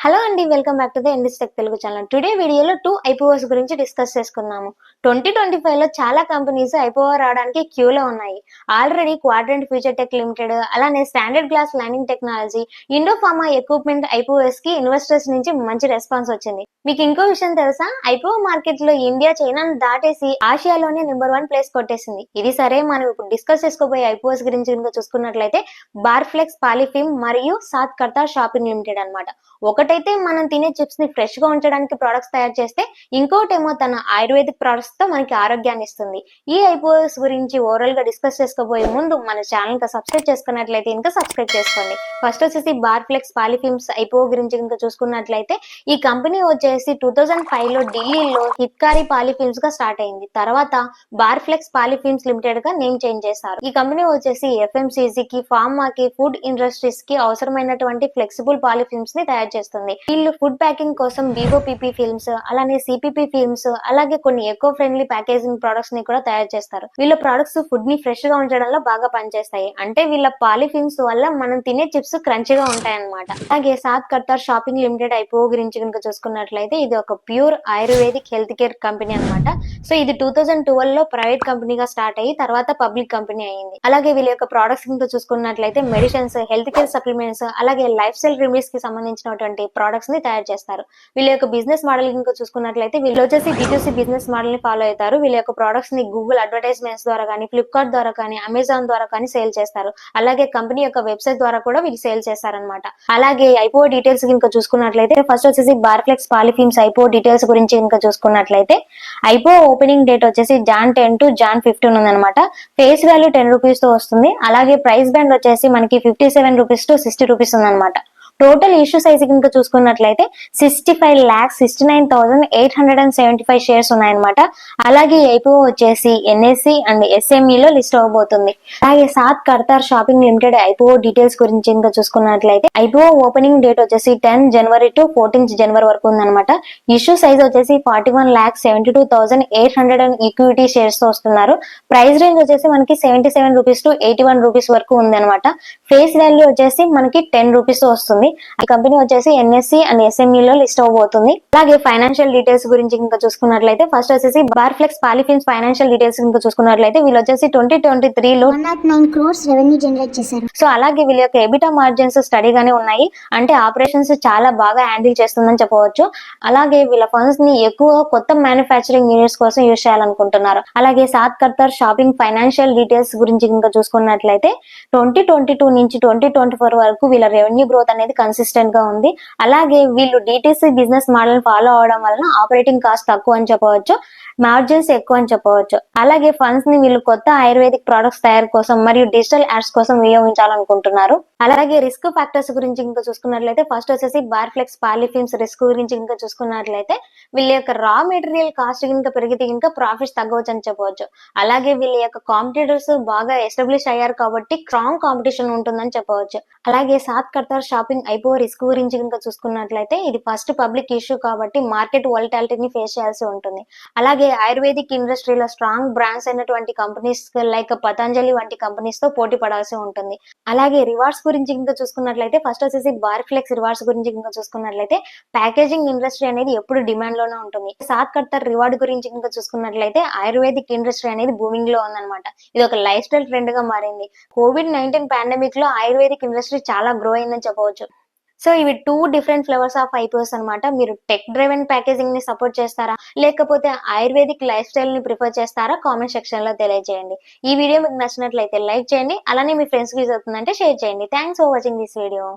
Hello అండి, welcome back to the Indies tech Telugu channel. Today వీడియోలో 2 IPOs గురించి discuss చేసుకుందాము. 2025 లో చాలా కంపెనీస్ ఐపీఓ రావడానికి క్యూలో ఉన్నాయి. Already Quadrant Future Tech Limited, అలానే Standard Glass Lining Technology, Indo Pharma Equipment IPOs కి ఇన్వెస్టర్స్ నుంచి మంచి రెస్పాన్స్ వచ్చింది. మీకు ఇంకో విషయం తెలుసా? ఐపీఓ మార్కెట్ లో ఇండియా చైనాను దాటేసి ఆసియాలోనే నెంబర్ 1 ప్లేస్ కొట్టేసింది. ఇది సరే, మనం ఇప్పుడు డిస్కస్ చేసుకోబోయే ఐపీఓస్ గురించి కనుక చూసుకున్నట్లయితే బార్ఫ్లెక్స్ పాలిఫిమ్ మరియు సాత్ కర్తార్ షాపింగ్ లిమిటెడ్ అన్నమాట. ఒకటైతే మనం తినే చిప్స్ ని ఫ్రెష్ గా ఉంచడానికి ప్రొడక్ట్స్ తయారు చేస్తే, ఇంకోటేమో తన ఆయుర్వేదిక్ ప్రొడక్ట్స్ తో మనకి ఆరోగ్యాన్ని ఇస్తుంది. ఈ ఐపీఓస్ గురించి ఓవరాల్ గా డిస్కస్ చేసుకోబోయే ముందు మన ఛానల్ కి సబ్స్క్రైబ్ చేసుకున్నట్లయితే ఇంకా సబ్స్క్రైబ్ చేసుకోండి. ఫస్ట్ వచ్చేసి బార్ఫ్లెక్స్ పాలిఫిమ్స్ ఐపీఓ గురించి ఇంకా చూసుకున్నట్లయితే, ఈ కంపెనీ వచ్చేసి 2005 లో ఢిల్లీలో హిత్కారి పాలిఫిమ్స్ గా స్టార్ట్ అయింది. తర్వాత బార్ఫ్లెక్స్ పాలిఫిమ్స్ లిమిటెడ్ గా నేమ్ చేంజ్ చేశారు. ఈ కంపెనీ వచ్చేసి ఎఫ్ఎంసీజీ కి, ఫార్మాకి, ఫుడ్ ఇండస్ట్రీస్ కి అవసరమైనటువంటి ఫ్లెక్సిబుల్ పాలిఫిమ్స్ ని తయారు చేస్తుంది. వీళ్ళు ఫుడ్ ప్యాకింగ్ కోసం బీఓపీపీ ఫిల్మ్స్, అలానే సిపిపి ఫిల్మ్స్, అలాగే కొన్ని ఎకో ఫ్రెండ్లీ ప్యాకేజింగ్ ప్రొడక్ట్స్ ని కూడా తయారు చేస్తారు. వీళ్ళ ప్రొడక్ట్స్ ఫుడ్ ని ఫ్రెష్ గా ఉంచడంలో బాగా పనిచేస్తాయి. అంటే వీళ్ళ పాలిఫిల్మ్స్ వల్ల మనం తినే చిప్స్ క్రంచిగా ఉంటాయన్నమాట. అలాగే సాత్ కర్తార్ షాపింగ్ లిమిటెడ్ ఐపీఓ గురించి కనుక చూసుకున్నట్లయితే, ఇది ఒక pure ayurvedic health care company అనమాట. సో ఇది 2012 లో ప్రైవేట్ కంపెనీగా స్టార్ట్ అయ్యి తర్వాత పబ్లిక్ కంపెనీ అయింది. అలాగే వీళ్ళ యొక్క ప్రొడక్ట్స్ కనుక చూసుకున్నట్లయితే మెడిసిన్స్, హెల్త్ కేర్ సప్లిమెంట్స్, అలాగే లైఫ్ స్టైల్ రెమెడీస్ కి సంబంధించినటువంటి ప్రొడక్ట్స్ ని తయారు చేస్తారు. వీళ్ళ యొక్క బిజినెస్ మోడల్ కనుక చూసుకున్నట్లయితే, వీళ్ళు వచ్చేసి B2C బిజినెస్ మోడల్ ని ఫాలో అవుతారు. వీళ్ళ యొక్క ప్రొడక్ట్స్ ని గూగుల్ అడ్వర్టైజ్మెంట్స్ ద్వారా కానీ, ఫ్లిప్కార్ట్ ద్వారా కానీ, అమెజాన్ ద్వారా కానీ సేల్ చేస్తారు. అలాగే కంపెనీ యొక్క వెబ్సైట్ ద్వారా కూడా వీళ్ళు సేల్ చేస్తారనమాట. అలాగే ఐపీఓ డీటెయిల్స్ కనుక చూసుకున్నట్లయితే, ఫస్ట్ వచ్చేసి బార్ఫ్లెక్స్ పాలిఫిమ్స్ ఐపీఓ డీటెయిల్స్ గురించి కనుక చూసుకున్నట్లయితే, ఐపీఓ ఓపెనింగ్ డేట్ వచ్చేసి Jan 10 to Jan 15 ఉందన్నమాట. ఫేస్ వాల్యూ 10 రూపీస్ తో వస్తుంది. అలాగే ప్రైస్ బ్యాండ్ వచ్చేసి మనకి 57 రూపీస్ టు 60 రూపీస్ ఉందన్నమాట. టోటల్ ఇష్యూ సైజ్ కనుక చూసుకున్నట్లయితే 65,69,875 షేర్స్ ఉన్నాయన్నమాట. అలాగే ఐపీఓ వచ్చేసి ఎన్ఎస్సి అండ్ ఎస్ఎంఈ లో లిస్ట్ అవబోతుంది. అలాగే సాత్ Kartar shopping limited IPO details గురించి కనుక చూసుకున్నట్లయితే, ఐపీఓ ఓపెనింగ్ డేట్ వచ్చేసి 10 జనవరి టు 14 జనవరి వరకు ఉందన్నమాట. ఇష్యూ సైజ్ వచ్చేసి 41,72,800 ఈక్విటీ షేర్స్ తో వస్తున్నారు. ప్రైస్ రేంజ్ వచ్చేసి మనకి 77 రూపీస్ టు 81 రూపీస్ వరకు ఉంది అనమాట. ఫేస్ వాల్యూ వచ్చేసి మనకి 10 రూపీస్ వస్తుంది. ఈ కంపెనీ వచ్చేసి ఎన్ఎస్సి అండ్ ఎస్ఎంఈ లో లిస్ట్ అవబోతుంది. అలాగే ఫైనాన్షియల్ డీటెయిల్స్ గురించి ఇంకా చూసుకున్నట్లయితే, ఫస్ట్ వచ్చేసి బార్ఫ్లెక్స్ పాలిఫిమ్స్ ఫైనాన్షియల్ డీటెయిల్స్ ఇంకా చూసుకున్నట్లయితే, వీళ్ళు వచ్చేసి 2023 లో 109 crores రెవెన్యూ జనరేట్ చేశారు. సో అలాగే వీళ్ళ యొక్క ఎబిటా మార్జిన్స్ స్టడీగానే ఉన్నాయి. అంటే ఆపరేషన్స్ చాలా బాగా హ్యాండిల్ చేస్తుందని చెప్పవచ్చు. అలాగే వీళ్ళ ఫండ్స్ ని ఎక్కువ కొత్త మ్యానుఫ్యాక్చరింగ్ యూనిట్స్ కోసం యూజ్ చేయాలనుకుంటున్నారు. అలాగే సాత్ కర్తార్ షాపింగ్ ఫైనాన్షియల్ డీటెయిల్స్ గురించి ఇంకా చూసుకున్నట్లయితే, 2022 నుంచి 2024 వరకు వీళ్ళ రెవెన్యూ గ్రోత్ అనేది కన్సిస్టెంట్ గా ఉంది. అలాగే వీళ్ళు డిటిసి బిజినెస్ మోడల్ ఫాలో అవడం వలన ఆపరేటింగ్ కాస్ట్ తక్కువ అని చెప్పవచ్చు, మార్జిన్స్ ఎక్కువ అని చెప్పవచ్చు. అలాగే ఫండ్స్ ని వీళ్ళు కొత్త ఆయుర్వేదిక్ ప్రొడక్ట్స్ తయారు కోసం మరియు డిజిటల్ యాడ్స్ కోసం వినియోగించాలనుకుంటున్నారు. అలాగే రిస్క్ ఫ్యాక్టర్స్ గురించి ఇంకా చూసుకున్నట్లయితే, ఫస్ట్ వచ్చేసి బార్ఫ్లెక్స్ పాలిఫిమ్స్ రిస్క్ గురించి ఇంకా చూసుకున్నట్లయితే, వీళ్ళ యొక్క రా మెటీరియల్ కాస్ట్ ఇంకా పెరిగితే ఇంకా ప్రాఫిట్స్ తగ్గవచ్చు అని చెప్పవచ్చు. అలాగే వీళ్ళ యొక్క కాంపిటీటర్స్ బాగా ఎస్టాబ్లిష్ అయ్యారు కాబట్టి స్ట్రాంగ్ కాంపిటీషన్ ఉంటుందని చెప్పవచ్చు. అలాగే సాత్ కర్తార్ షాపింగ్ ఐపీఓ రిస్క్ గురించి ఇంకా చూసుకున్నట్లయితే, ఇది ఫస్ట్ పబ్లిక్ ఇష్యూ కాబట్టి మార్కెట్ వాలటాలిటీని ఫేస్ చేయాల్సి ఉంటుంది. అలాగే ఆయుర్వేదిక్ ఇండస్ట్రీలో స్ట్రాంగ్ బ్రాండ్స్ అయినటువంటి కంపెనీస్ లైక్ పతంజలి వంటి కంపెనీస్ తో పోటీ పడాల్సి ఉంటుంది. అలాగే రివార్డ్స్ గురించి ఇంకా చూసుకున్నట్లయితే, ఫస్ట్ వచ్చేసి బార్ఫ్లెక్స్ రివార్డ్స్ గురించి ఇంకా చూసుకున్నట్లయితే, ప్యాకేజింగ్ ఇండస్ట్రీ అనేది ఎప్పుడు డిమాండ్ లోనే ఉంటుంది. సాత్ కర్తార్ రివార్డ్ గురించి ఇంకా చూసుకున్నట్లయితే, ఆయుర్వేదిక్ ఇండస్ట్రీ అనేది బూమింగ్ లో ఉందన్నమాట. ఇది ఒక లైఫ్ స్టైల్ ట్రెండ్ గా మారింది. COVID-19 పాండమిక్ లో ఆయుర్వేదిక్ ఇండస్ట్రీ చాలా గ్రో అయిందని చెప్పవచ్చు. సో ఇవి 2 డిఫరెంట్ ఫ్లేవర్స్ ఆఫ్ ఐపీఓస్ అనమాట. మీరు టెక్ డ్రైవెన్ ప్యాకేజింగ్ ని సపోర్ట్ చేస్తారా, లేకపోతే ఆయుర్వేదిక్ లైఫ్ స్టైల్ ని ప్రిఫర్ చేస్తారా? కామెంట్ సెక్షన్ లో తెలియజేయండి. ఈ వీడియో మీకు నచ్చినట్లయితే లైక్ చేయండి. అలానే మీ ఫ్రెండ్స్ కి యూజ్ అవుతుందంటే షేర్ చేయండి. Thanks for watching this video.